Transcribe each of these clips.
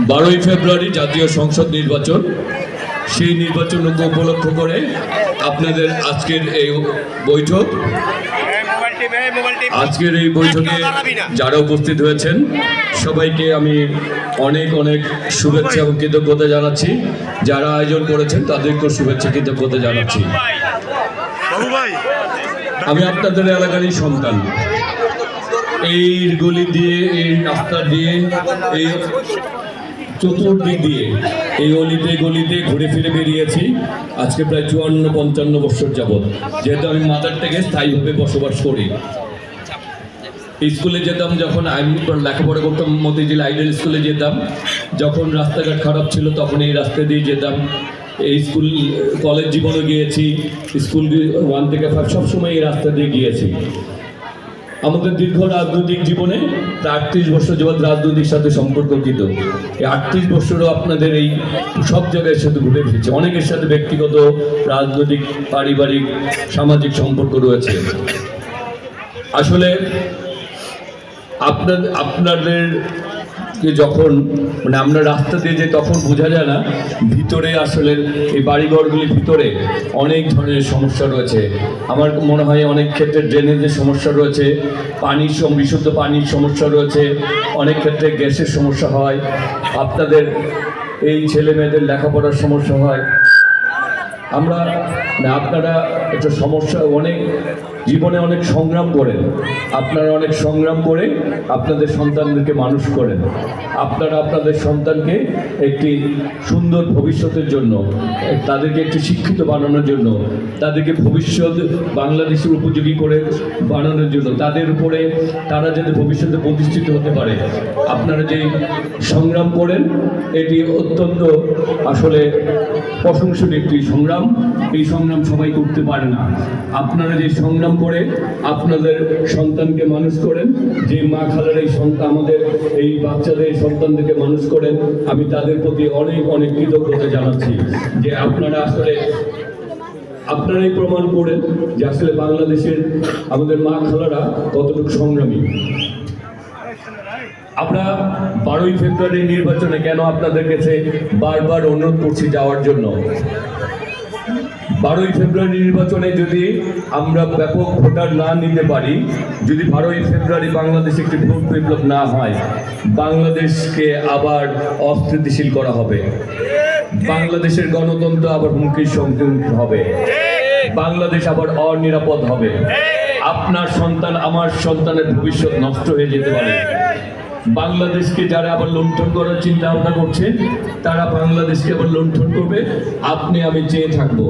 12ই ফেব্রুয়ারি জাতীয় সংসদ নির্বাচন, সেই নির্বাচনকে উপলক্ষ করে আপনাদের আজকের এই বৈঠক। আজকের এই বৈঠকে যারা উপস্থিত হয়েছেন সবাইকে আমি অনেক অনেক শুভেচ্ছা এবং কৃতজ্ঞতা জানাচ্ছি। যারা আয়োজন করেছেন তাদেরকেও শুভেচ্ছা কৃতজ্ঞতা জানাচ্ছি। আমি আপনাদের এলাকারই সন্তান। এই গলি দিয়ে, এই রাস্তা দিয়ে, এই চতুর্দিক দিয়ে, এই অলিতে গলিতে ঘুরে ফিরে বেরিয়েছি আজকে প্রায় 54-55 বছর যাবৎ, যেহেতু আমি মাদার থেকে স্থায়ীভাবে বসবাস করি। স্কুলে যেতাম, যখন আমি লেখাপড়া করতাম মতিঝিল আইডিয়াল স্কুলে যেতাম, যখন রাস্তাঘাট খারাপ ছিল তখন এই রাস্তা দিয়ে যেতাম। এই স্কুল কলেজ জীবনে গিয়েছি, স্কুল 1 থেকে 5 সবসময় এই রাস্তা দিয়ে গিয়েছি। আমাদের দীর্ঘ রাজনৈতিক জীবনে 38 বছর যাবৎ রাজনৈতিক সাথে সম্পর্কিত। এই 38 বছরও আপনাদের এই সব জায়গায় সাথে ঘুরে ফিরেছে। অনেকের সাথে ব্যক্তিগত, রাজনৈতিক, পারিবারিক, সামাজিক সম্পর্ক রয়েছে। আসলে আপনাদেরকে যখন আমরা রাস্তা দিয়ে যাই তখন বোঝা যায় না ভিতরে আসলে এই বাড়িঘরগুলির ভিতরে অনেক ধরনের সমস্যা রয়েছে। আমার মনে হয় অনেক ক্ষেত্রে ড্রেনেজের সমস্যা রয়েছে, বিশুদ্ধ পানির সমস্যা রয়েছে, অনেক ক্ষেত্রে গ্যাসের সমস্যা হয়, আপনাদের এই ছেলে মেয়েদের লেখাপড়ার সমস্যা হয়। আপনারা একটা সমস্যা, অনেক জীবনে অনেক সংগ্রাম করেন, আপনারা অনেক সংগ্রাম করে আপনাদের সন্তানদেরকে মানুষ করেন। আপনারা আপনাদের সন্তানকে একটি সুন্দর ভবিষ্যতের জন্য, তাদেরকে একটি শিক্ষিত বানানোর জন্য, তাদেরকে ভবিষ্যৎ বাংলাদেশের উপযোগী করে বানানোর জন্য, তাদের উপরে তারা যাতে ভবিষ্যতে প্রতিষ্ঠিত হতে পারে, আপনারা যে সংগ্রাম করেন এটি অত্যন্ত আসলে প্রশংসনীয় একটি সংগ্রাম। এই সংগ্রাম সবাই করতে পারে না। আপনারা যে সংগ্রাম করে আপনাদের সন্তানকে মানুষ করেন, যে মা খালার এই সন্তান, আমাদের এই বাচ্চাদের সন্তানদেরকে মানুষ করেন, আমি তাদের প্রতি অনেক অনেক কৃতজ্ঞতা জানাচ্ছি। যে আপনারাই প্রমাণ করেন যে আসলে বাংলাদেশের আমাদের মা খালারা কতটুকু সংগ্রামী। আমরা 12ই ফেব্রুয়ারি নির্বাচনে কেন আপনাদের কাছে বারবার অনুরোধ করছি যাওয়ার জন্য। 12ই ফেব্রুয়ারি নির্বাচনে যদি আমরা ব্যাপক ভোটার না নিতে পারি, যদি 12ই ফেব্রুয়ারি বাংলাদেশে একটি ভোট বিপ্লব না হয়, বাংলাদেশকে আবার অস্থিতিশীল করা হবে, বাংলাদেশের গণতন্ত্র আবার হুমকির সম্মুখীন হবে, বাংলাদেশ আবার অনিরাপদ হবে, আপনার সন্তান আমার সন্তানের ভবিষ্যৎ নষ্ট হয়ে যেতে পারে। বাংলাদেশকে যারা আবার লুণ্ঠন করার চিন্তা ভাবনা করছে তারা বাংলাদেশকে আবার লুণ্ঠন করবে। আপনি আমি চেয়ে থাকবো,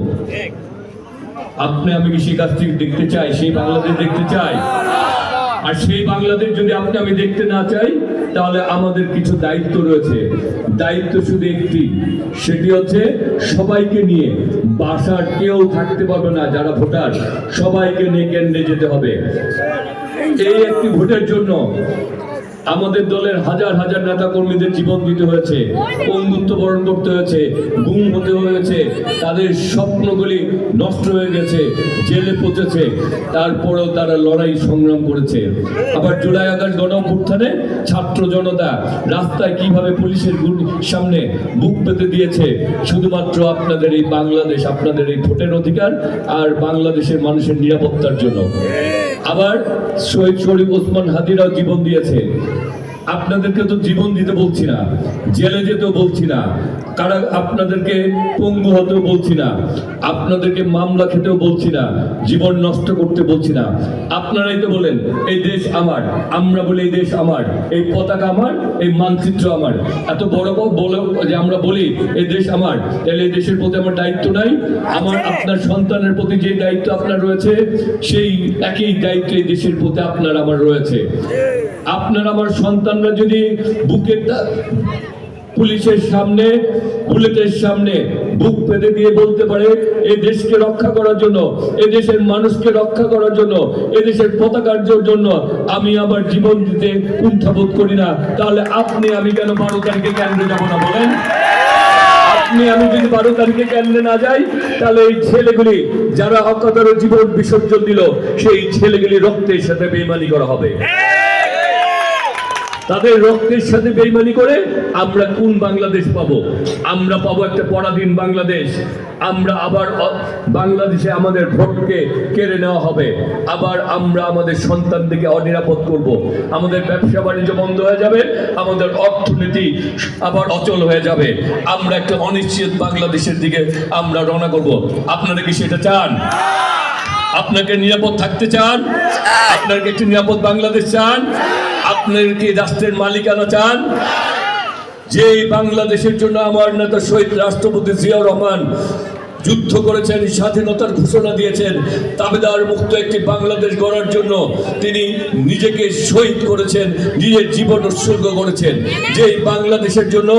আপনি আমি কি সেই কাজটি দেখতে চাই? সেই বাংলাদেশ দেখতে চাই? আর সেই বাংলাদেশ যদি আপনি আমি দেখতে না চাই, তাহলে আমাদের কিছু দায়িত্ব রয়েছে। দায়িত্ব শুধু একটি, সেটি হচ্ছে সবাইকে নিয়ে, বাসার কেউ থাকতে পারবে না যারা ভোটার, সবাইকে নিয়ে কেন্দ্রে যেতে হবে। এই একটি ভোটের জন্য আমাদের দলের হাজার হাজার নেতা কর্মীদের জীবন দিতে হয়েছে, বন্ধুত্ব বরণ করতে হয়েছে, গুম হতে হয়েছে, তাদের স্বপ্নগুলি নষ্ট হয়ে গেছে, জেলে পচেছে, তারপরেও তারা লড়াই সংগ্রাম করেছে। আবার জুলাই আগস্ট গণঅভ্যুত্থানে ছাত্র জনতা রাস্তায় কিভাবে পুলিশের সামনে বুক পেতে দিয়েছে, শুধুমাত্র আপনাদের এই বাংলাদেশ, আপনাদের এই ভোটের অধিকার আর বাংলাদেশের মানুষের নিরাপত্তার জন্য। আবার শহীদ শরীফ ওসমান হাদিরাও জীবন দিয়েছে। আপনাদেরকে তো জীবন দিতে বলছি না, জেলে যেতেও বলছি না, কারা আপনাদেরকে পঙ্গু হতেও বলছি না, আপনাদেরকে মামলা খেতেও বলছি না, জীবন নষ্ট করতে বলছি না। আপনারাই তো বলেন এই দেশ আমার, আমরা বলি এই দেশ আমার, এই পতাকা আমার, এই মানচিত্র আমার। এত বড় বলে যে আমরা বলি এই দেশ আমার, তাহলে এই দেশের প্রতি আমার দায়িত্ব নাই? আমার আপনার সন্তানের প্রতি যে দায়িত্ব আপনার রয়েছে, সেই একই দায়িত্ব এই দেশের প্রতি আপনার আমার রয়েছে। আপনার আমার সন্তানরা যদি বুকের পুলিশের সামনে, বুলেটের সামনে বুক পেতে দিয়ে বলতে পারে এই দেশকে রক্ষা করার জন্য, এই দেশের মানুষকে রক্ষা করার জন্য, এই দেশের পতাকার জন্য আমি আমার জীবন দিতে কুণ্ঠাবোধ করি না, তাহলে আপনি আমি কেন 12 তারিখে কেন্দ্রে যাব না বলেন? আপনি আমি যদি 12 তারিখে কেন্দ্রে না যাই, তাহলে এই ছেলেগুলি যারা অকাতরে জীবন বিসর্জন দিল, সেই ছেলেগুলি রক্তের সাথে বেইমানি করা হবে। তাদের রক্তের সাথে বেইমানি করে আমরা কোন বাংলাদেশ পাবো? আমরা পাবো একটা পরাধীন বাংলাদেশ। আমরা আবার বাংলাদেশে আমাদের ভোটকে কেড়ে নেওয়া হবে। আবার আমরা আমাদের সন্তানদেরকে অনিরাপদ করব। আমাদের ব্যবসা বাণিজ্য বন্ধ হয়ে যাবে, আমাদের অর্থনীতি আবার অচল হয়ে যাবে। আমরা একটা অনিশ্চিত বাংলাদেশের দিকে আমরা রওনা করব। আপনারা কি সেটা চান? আপনাকে নিরাপদ থাকতে চান? আপনারা কি একটি নিরাপদ বাংলাদেশ চান? আপনারা কি রাষ্ট্রের মালিকানা চান? যে বাংলাদেশের জন্য আমার নেতা শহীদ রাষ্ট্রপতি জিয়াউর রহমান যুদ্ধ করেছেন, স্বাধীনতার ঘোষণা দিয়েছেন, দাবিদার মুক্ত একটি বাংলাদেশ গড়ার জন্য তিনি নিজেকে শহীদ করেছেন, নিজের জীবন উৎসর্গ করেছেন। যেই বাংলাদেশের জন্য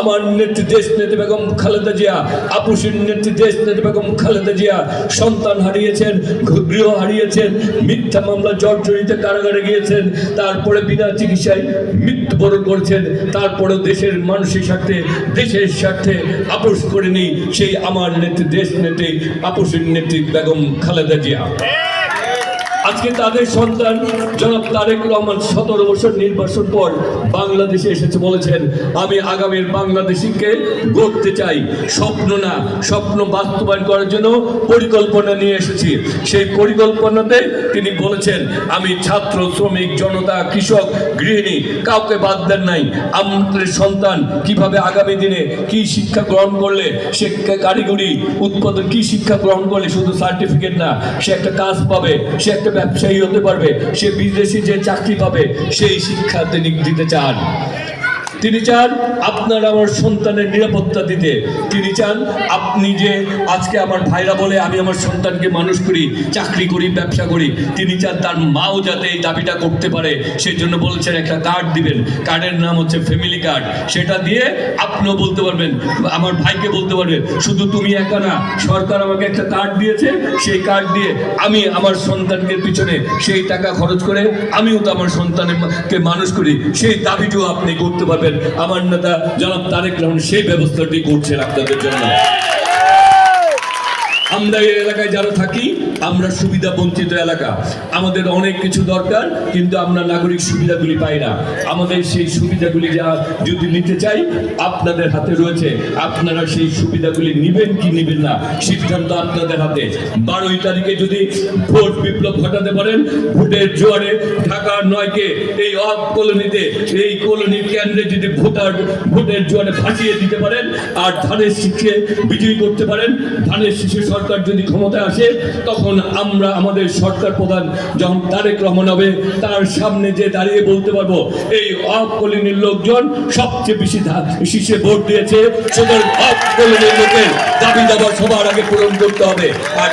আমার নেত্রী দেশ নেত্রী বেগম খালেদা জিয়া, আপুসীর নেত্রী দেশ নেত্রী বেগম খালেদা জিয়া সন্তান হারিয়েছেন, গৃহ হারিয়েছেন, মিথ্যা মামলা জর্জরিত কারাগারে গিয়েছেন, তারপরে বিনা চিকিৎসায় মৃত্যুবরণ করেছেন, তারপরে দেশের মানুষের স্বার্থে, দেশের স্বার্থে আপোষ করেনি সেই আমার নেত্রী দেশ নেত্রী আপুসীর নেত্রী বেগম খালেদা জিয়া। আজকে তাদের সন্তান জনাব তারেক রহমান 17 বছর নির্বাসন পর বাংলাদেশে এসেছে, বলেছেন আমি আগামীর বাংলাদেশকে গড়তে চাই। স্বপ্ন না, স্বপ্ন বাস্তবায়ন করার জন্য পরিকল্পনা নিয়ে এসেছি। সেই পরিকল্পনাতে তিনি বলেছেন আমি ছাত্র, শ্রমিক, জনতা, কৃষক, গৃহিণী কাউকে বাদ দেন নাই। আমাদের সন্তান কিভাবে আগামী দিনে কি শিক্ষা গ্রহণ করলে, সে কারিগরি উৎপাদন কি শিক্ষা গ্রহণ করলে শুধু সার্টিফিকেট না, সে একটা কাজ পাবে, সে একটা ব্যবসায়ী হতে পারবে, সে বিদেশি যে চাকরি পাবে, সেই শিক্ষা তিনি দিতে চান। তিনি চান আপনার আমার সন্তানের নিরাপত্তা দিতে। তিনি চান আপনি যে আজকে আমার ভাইরা বলে আমি আমার সন্তানকে মানুষ করি, চাকরি করি, ব্যবসা করি, তিনি চান তার মাও যাতে এই দাবিটা করতে পারে। সেই জন্য বলেছেন একটা কার্ড দিবেন, কার্ডের নাম হচ্ছে ফ্যামিলি কার্ড। সেটা দিয়ে আপনিও বলতে পারবেন, আমার ভাইকে বলতে পারবেন শুধু তুমি একা না, সরকার আমাকে একটা কার্ড দিয়েছে, সেই কার্ড দিয়ে আমি আমার সন্তানকে পিছনে সেই টাকা খরচ করে আমিও তো আমার সন্তানকে মানুষ করি, সেই দাবিটিও আপনি করতে পারবেন। আমার নেতা জনাব তারেক রহমান সেই ব্যবস্থাটি করছেন আপনাদের জন্য। আমরা এই এলাকায় যারা থাকি, আমরা সুবিধা বঞ্চিত এলাকা, আমাদের অনেক কিছু দরকার, কিন্তু আমরা নাগরিক সুবিধাগুলি পাই না। আমাদের সেই সুবিধাগুলি যা যদি নিতে চাই, আপনাদের হাতে রয়েছে। আপনারা সেই সুবিধাগুলি নিবেন কি নিবেন না, সিদ্ধান্ত আপনাদের হাতে। 12 তারিখে যদি ভোট বিপ্লব ঘটাতে পারেন, ভোটের জোয়ারে ঢাকার 9কে এই অফ কলোনিতে, এই কলোনির কেন্দ্রে যদি ভোটের জোয়ারে ভাসিয়ে দিতে পারেন, আর ধানের শীষে বিজয়ী করতে পারেন, ধানের শীষে সরকার যদি ক্ষমতায় আসে, তখন আমরা আমাদের সরকার প্রধান যখন তারেক রহমান হবে, তার সামনে যে দাঁড়িয়ে বলতে পারবো এই অফ কলোনির লোকজন সবচেয়ে বেশি শীষে ভোট দিয়েছে, সুতরাং অফ কলোনির লোকের দাবি দাবা সবার আগে পূরণ করতে হবে। আর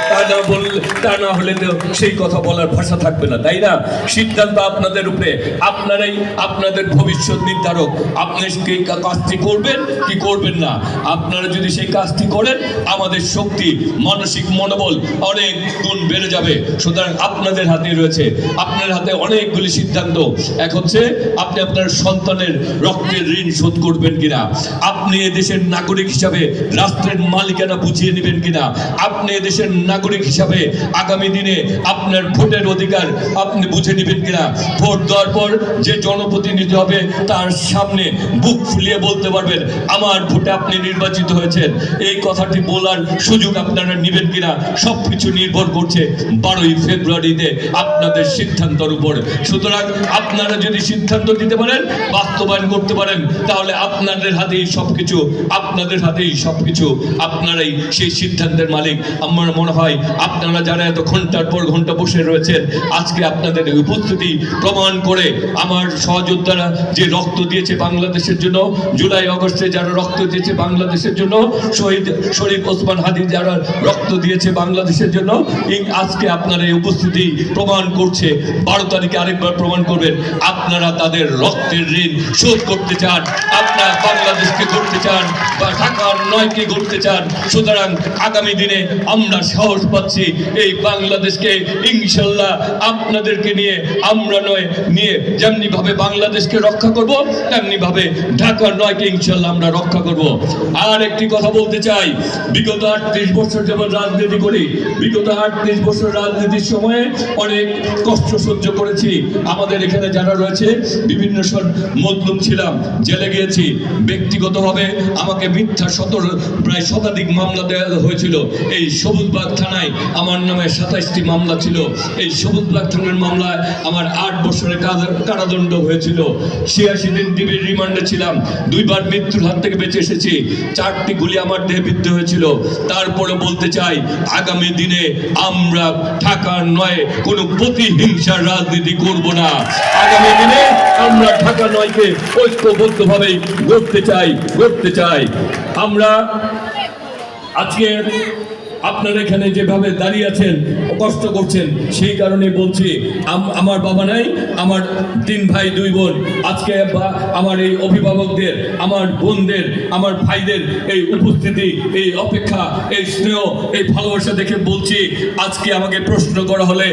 তা না হলে তো সেই কথা বলার ভাষা থাকবে না, তাই না? সিদ্ধান্ত আপনাদের উপরে, আপনারাই আপনাদের ভবিষ্যৎ নির্ধারক। আপনি সেই কাজটি করবেন কি করবেন না। আপনারা যদি সেই কাজটি করেন, আমাদের শক্তি, মানসিক মনোবল অনেক গুণ বেড়ে যাবে। সুতরাং আপনাদের হাতে রয়েছে, আপনার হাতে অনেকগুলি সিদ্ধান্ত। এক হচ্ছে আপনি আপনার সন্তানের রক্তের ঋণ শোধ করবেন কিনা, আপনি এদেশের নাগরিক হিসাবে রাষ্ট্রের মালিকানা বুঝিয়ে নেবেন কিনা, আপনি এদেশের নাগরিক হিসাবে আগামী দিনে আপনার ভোটের অধিকার আপনি বুঝে নেবেন কিনা। ভোট দেওয়ার পর যে জনপ্রতিনিধি হবে, তার সামনে বুক ফুলিয়ে বলতে পারবেন আমার ভোটে আপনি নির্বাচিত হয়েছেন, এই কথাটি বলার সুযোগ আপনারা নিবেন কিনা, সবকিছু নির্ভর করছে 12ই ফেব্রুয়ারিতে আপনাদের সিদ্ধান্তের উপর। সুতরাং আপনারা যদি সিদ্ধান্ত দিতে পারেন, বাস্তবায়ন করতে পারেন, তাহলে আপনাদের হাতেই সবকিছু, আপনাদের হাতেই সবকিছু, আপনারাই সেই সিদ্ধান্তের মালিক। আমার মনে হয় আপনারা যারা এত ঘন্টার পর ঘন্টা বসে রয়েছেন, আজকে আপনাদের উপস্থিতি প্রমাণ করে আমার সহযোদ্ধারা যে রক্ত দিয়েছে বাংলাদেশের জন্য, জুলাই আগস্টে যারা রক্ত দিয়েছে বাংলাদেশের জন্য, শহীদ শরীফ ওসমান হাদি যারা রক্ত দিয়েছে বাংলাদেশের জন্য, আজকে আপনার এই উপস্থিতি প্রমাণ করছে। 12 তারিখে আরেকবার প্রমাণ করবেন আপনারা তাদের রক্তের ঋণ শোধ করতে চান, আপনারা বাংলাদেশকে গড়তে চান বা ঢাকার 9কে গড়তে চান। সুতরাং আগামী দিনে আমরা সাহস পাচ্ছি এই বাংলাদেশকে ইনশাল্লাহ আপনাদেরকে নিয়ে, আমরা নিয়ে যেমনি ভাবে বাংলাদেশকে রক্ষা করব, তেমনি ভাবে ঢাকার 9কে ইনশাল্লাহ আমরা রক্ষা করব। আর একটি কথা বলতে চাই, বিগত 38 বছর যেমন রাজনীতি করি। বিগত 38 বছর রাজনীতির সময়ে অনেক কষ্ট সহ্য করেছি। আমাদের এখানে যারা রয়েছে বিভিন্ন মজলুম ছিলাম, জেলে গিয়েছি। ব্যক্তিগতভাবে আমাকে মিথ্যা প্রায় শতাধিক মামলা দেওয়া হয়েছিল। এই সবুজবাগ থানায় আমার নামে 27টি মামলা ছিল। এই সবুজবাগ থানার মামলায় আমার 8 বছরের কারাদণ্ড হয়েছিল। 86 দিন ডিবির রিমান্ডে ছিলাম। 2 বার মৃত্যুর হাত থেকে বেঁচে এসেছি। 4টি গুলি আমার দেহে বিদ্ধ হয়েছিল। তারপরে বলতে চাই, আগামী দিনে আমরা ঢাকার নয় কোনো প্রতিহিংসার রাজনীতি করব না। আগামী দিনে আমরা ঢাকা নয়কে ঐক্যবদ্ধভাবে গড়তে চাই। আমরা আজকে আপনারা এখানে যেভাবে দাঁড়িয়ে আছেন, কষ্ট করছেন, সেই কারণে বলছি, আমার বাবা নাই, আমার 3 ভাই 2 বোন। আজকে আমার এই অভিভাবকদের, আমার বোনদের, আমার ভাইদের এই উপস্থিতি, এই অপেক্ষা, এই স্নেহ, এই ভালোবাসা দেখে বলছি, আজকে আমাকে প্রশ্ন করা হলে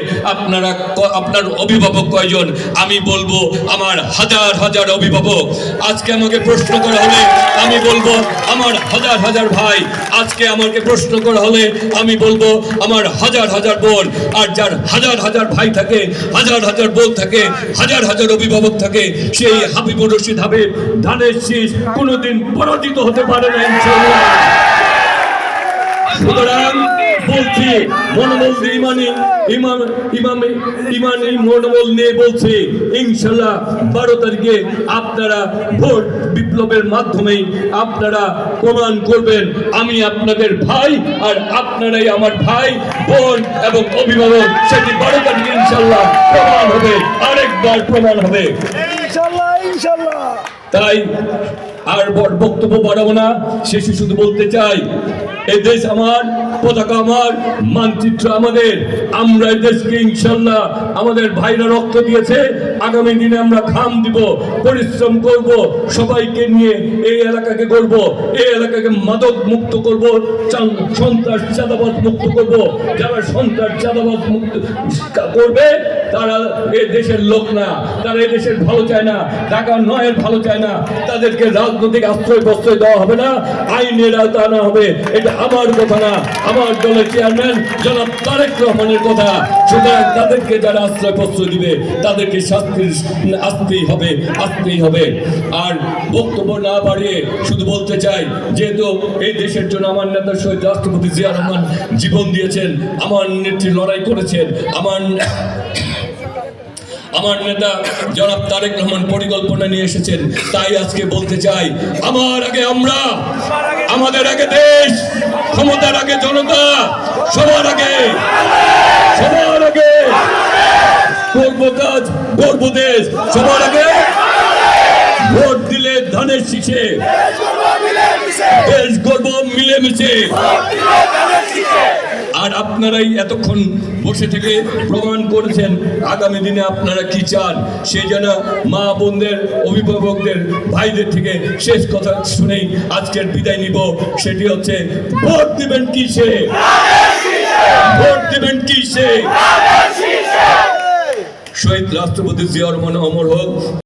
আপনার অভিভাবক কয়জন, আমি বলবো আমার হাজার হাজার অভিভাবক। আজকে আমাকে প্রশ্ন করা হলে আমি বলবো আমার হাজার হাজার ভাই। আজকে আমাকে প্রশ্ন করা হলে আমি বলবো আমার হাজার হাজার বোন। আর যার হাজার হাজার ভাই থাকে, হাজার হাজার বোন থাকে, হাজার হাজার অভিভাবক থাকে, সেই হাবিবুর রশিদ হাবিব ধানের শীষ কোনোদিন পরাজিত হতে পারে না ইনশাআল্লাহ। সুতরাং বলছি, মনোবল ইমানি মনোবল নিয়ে বলছি, ইনশাআল্লাহ 12 তারিখে আপনারা ভোট বিপ্লবের মাধ্যমেই আপনারা প্রমাণ করবেন আমি আপনাদের ভাই, আর আপনারাই আমার ভাই, বোন এবং অভিভাবক। সেটি 12 তারিখে ইনশাআল্লাহ প্রমাণ হবে, আরেকবার প্রমাণ হবে ইনশাআল্লাহ। তাই আর বক্তব্য বাড়াবো না, শেষে শুধু বলতে চাই, এই দেশ আমার, পতাকা আমার, মানচিত্র আমাদের। আমরা এই দেশকে ইনশাআল্লাহ, আমাদের ভাইরা রক্ত দিয়েছে, আগামী দিনে আমরা ঘাম দিব, পরিশ্রম করব, সবাইকে নিয়ে এই এলাকাকে গড়ব, এই এলাকাকে মাদক মুক্ত করব, সন্ত্রাস চাঁদাবাদ মুক্ত করব। যারা সন্ত্রাস চাঁদাবাদ মুক্ত করবে তারা এই দেশের লোক না, তারা এই দেশের ভালো চায় না, ঢাকা নয়ের ভালো চায় না। তাদেরকে রাজনৈতিক আশ্রয় প্রশ্রয় দেওয়া হবে না, আইনের আওতা আনা হবে। এটা আমার কথা না, আমার দলের চেয়ারম্যান জনাব তারেক রহমানের কথা। সুতরাং তাদেরকে যারা আশ্রয় প্রশ্রয় দিবে তাদেরকে শাস্তি আসতেই হবে। আর বক্তব্য না বাড়িয়ে শুধু বলতে চাই, যেহেতু এই দেশের জন্য আমার নেতা শহীদ রাষ্ট্রপতি জিয়া রহমান জীবন দিয়েছেন, আমার নেত্রী লড়াই করেছেন, আমার নেতা জনাব তারেক রহমান পরিকল্পনা নিয়ে এসেছেন। তাই আজকে বলতে চাই, আমার আগে আমরা, আমাদের আগে দেশ, ক্ষমতার আগে জনতা, সবার আগে করব কাজ, করব দেশ, সবার আগে ভোট দিলে ধানের শীষে, দেশ গর্ব মিলেমিশে। আর আপনারাই এতক্ষণ বসে থেকে প্রমাণ করেছেন আগামী দিনে আপনারা কি চান। সেই জন্য মা বোনদের, অভিভাবকদের, ভাইদের থেকে শেষ কথা শুনেই আজকের বিদায় নিব। সেটি হচ্ছে, ভোট দিবেন কিসে, ভোট দিবেন কিসে। শহীদ রাষ্ট্রপতি জিয়া রহমান অমর হোক।